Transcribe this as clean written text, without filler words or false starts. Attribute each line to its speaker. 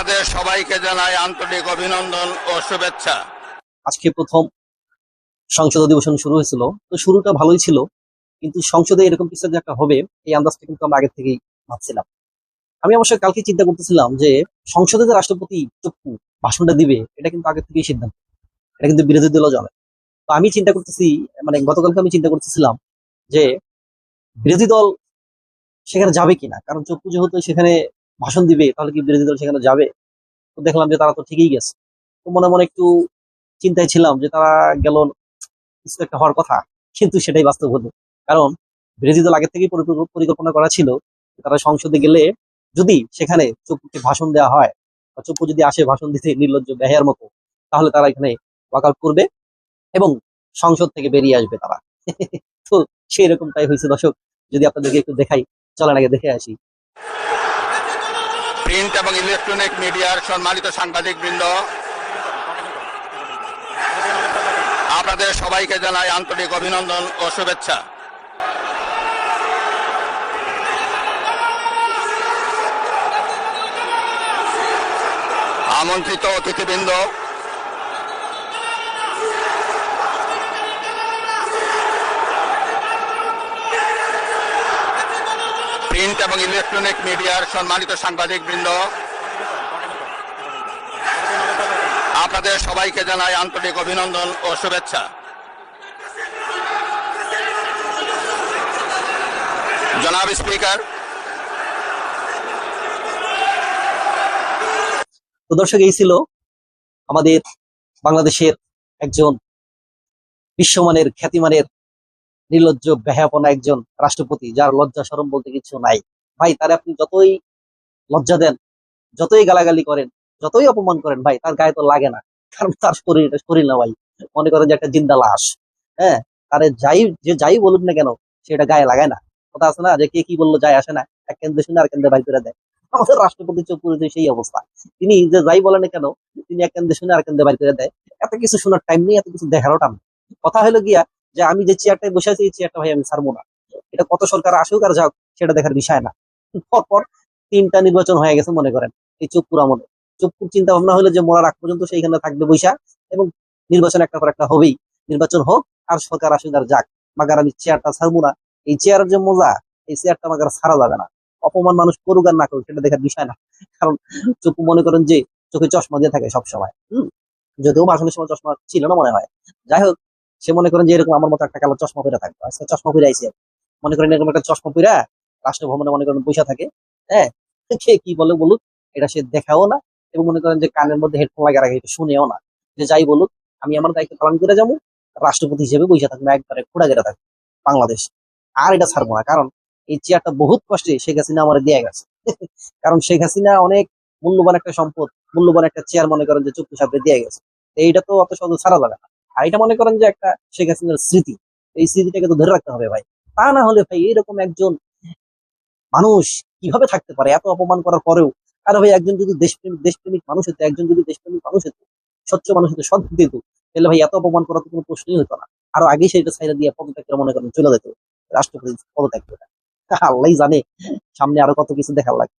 Speaker 1: আপনাদের সবাইকে জানাই আন্তরিক অভিনন্দন ও শুভেচ্ছা।
Speaker 2: আজকে প্রথম সংসদ অধিবেশন শুরু হয়েছিল, তো শুরুটা ভালোই ছিল, কিন্তু সংসদে এরকম কিছু যে একটা হবে এই আন্দাজটা কিন্তু আমরা আগে থেকেই ভাবছিলাম। আমি অবশ্যই কালকে চিন্তা করতেছিলাম যে সংসদে যে রাষ্ট্রপতি চক্ষু ভাষণটা দিবে এটা কিন্তু আগে থেকেই সিদ্ধান্ত, এটা কিন্তু বিরোধী দলও জানে। তো আমি চিন্তা করতেছি, মানে গতকালকে আমি চিন্তা করতেছিলাম যে বিরোধী দল সেখানে যাবে কিনা, কারণ চক্ষু যেহেতু সেখানে ভাষণ দিবে তাহলে কি বিরোধী দল সেখানে যাবে? তো দেখলাম যে তারা তো ঠিকই গেছে। তো মনে মনে একটু চিন্তায় ছিলাম যে তারা গেল, কিছু একটা হওয়ার কথা, কিন্তু সেটাই বাস্তব হলো। কারণ বিরোধী দল আগে থেকেই পরিকল্পনা করা ছিল যে তারা সংসদে গেলে যদি সেখানে চুপুকে ভাষণ দেওয়া হয় বা চুপু যদি আসে ভাষণ দিতে নির্লজ্জ বেহায়ার মতো, তাহলে তারা এখানে ওয়াকআউট করবে এবং সংসদ থেকে বেরিয়ে আসবে তারা। তো সেই রকমটাই হয়েছে দর্শক, যদি আপনাদেরকে একটু দেখাই, চলেন আগে দেখে আসি।
Speaker 1: প্রিন্ট এবং ইলেকট্রনিক মিডিয়ার সম্মানিত সাংবাদিক বৃন্দ, আপনাদের সবাইকে জানাই আন্তরিক অভিনন্দন ও শুভেচ্ছা। আমন্ত্রিত অতিথিবৃন্দ, প্রিন্ট এবং ইলেকট্রনিক মিডিয়ার সম্মানিত সাংবাদিক বৃন্দ, আপনাদের সবাইকে জানাই আন্তরিক অভিনন্দন ও শুভেচ্ছা। জনাব স্পিকার,
Speaker 2: তো দর্শক, এই ছিল আমাদের বাংলাদেশের একজন বিশ্বমানের খ্যাতিমানের নির্লজ্জ বেহায়াপনা একজন রাষ্ট্রপতি, যার লজ্জা শরম বলতে কিছু নাই। ভাই, তারে আপনি যতই লজ্জা দেন, যতই গালাগালি করেন, যতই অপমান করেন, ভাই তার গায়ে তো লাগে না। কারণ তার শরীর না ভাই, মনে করেন যে একটা জিন্দা লাশ। হ্যাঁ, তারে যাই বলুন না কেন, সেটা গায়ে লাগায় না। কথা আছে না যে কে কি বললো যায় আসে না, এক কেন্দ্রে শুনে আর কেন্দ্রে বাইর করে দেয়। আমাদের রাষ্ট্রপতি চোখ পুরো সেই অবস্থা। তিনি যে যাই বলেন না কেন, তিনি এক কেন্দ্রে শুনে আর কেন্দ্রে বাইর করে দেয়। এত কিছু শোনার টাইম নেই, এত কিছু দেখারও টাইম নেই। কথা হলো গিয়া যে আমি যে চেয়ারটায় বসে আছি এই চেয়ারটা ভাই আমি ছাড়বো না। এটা কত সরকার আসুক আর যাক, সেটা দেখার বিষয় না। পরপর 3টা নির্বাচন হয়ে গেছে মনে করেন এই চুপ্পুর আমলে। চুপ্পুর চিন্তা ভাবনা হলো যে মরার আগ পর্যন্ত সেইখানে থাকবে বৈশা, এবং নির্বাচন একটা পর একটা হবেই। নির্বাচন হোক আর সরকার আসুক আর যাক, মাগার আমি চেয়ারটা ছাড়বো না। এই চেয়ারের যে মজা, এই চেয়ারটা মাগার ছাড়া যাবে না। অপমান মানুষ করুক আর না করুক সেটা দেখার বিষয় না। কারণ চুপ্পু মনে করেন যে চোখে চশমা দিয়ে থাকে সবসময়। যদিও ভাষণের সময় চশমা ছিল না মনে হয়। যাই হোক, সে মনে করেন যে এরকম আমার মতো একটা কালো চশমা পরে থাকবে, আজকে চশমা পরে আইসি। মনে করেন এরকম একটা চশমা পরে রাষ্ট্রভবনে মনে করেন পয়সা থাকে। হ্যাঁ, কে কি বলে বলুক, এটা সে দেখাও না, এবং মনে করেন যে কানের মধ্যে হেডফোন লাগিয়ে রাখে, এটা শুনেও না। যে যাই বলুক, আমি আমার দায়িত্ব পালন করে যাবো, রাষ্ট্রপতি হিসেবে বৈশা থাকবো, একবারে খোড়া গেড়ে থাকবো বাংলাদেশ। আর এটা ছাড়বো না, কারণ এই চেয়ারটা বহুত কষ্টে শেখ হাসিনা আমার দিয়ে গেছে। কারণ শেখ হাসিনা অনেক মূল্যবান একটা সম্পদ, মূল্যবান একটা চেয়ার মনে করেন যে চুক্তি সাথে দিয়ে গেছে। এইটা তো অত সহজে ছাড়া যাবে না। আর এটা মনে করেন যে একটা শেখ হাসিনার স্মৃতি, এই স্মৃতিটাকে তো ধরে রাখতে হবে ভাই। তা না হলে ভাই এরকম একজন মানুষ কিভাবে থাকতে পারে এত অপমান করার পরেও? আরে ভাই, একজন যদি দেশপ্রেমিক মানুষ হতো, একজন যদি দেশপ্রেমিক মানুষ হতো, স্বচ্ছ মানুষ হতো, সৎ দিত, তাহলে ভাই এত অপমান করার তো কোনো প্রশ্নই হতো না। আরো আগেই সেটা ছাইড়া দিয়ে পদত্যাগ করে মনে করেন চলে যেত, রাষ্ট্রপতি পদত্যাগ করে। আল্লাহ জানে সামনে আরো কত কিছু দেখার লাগে।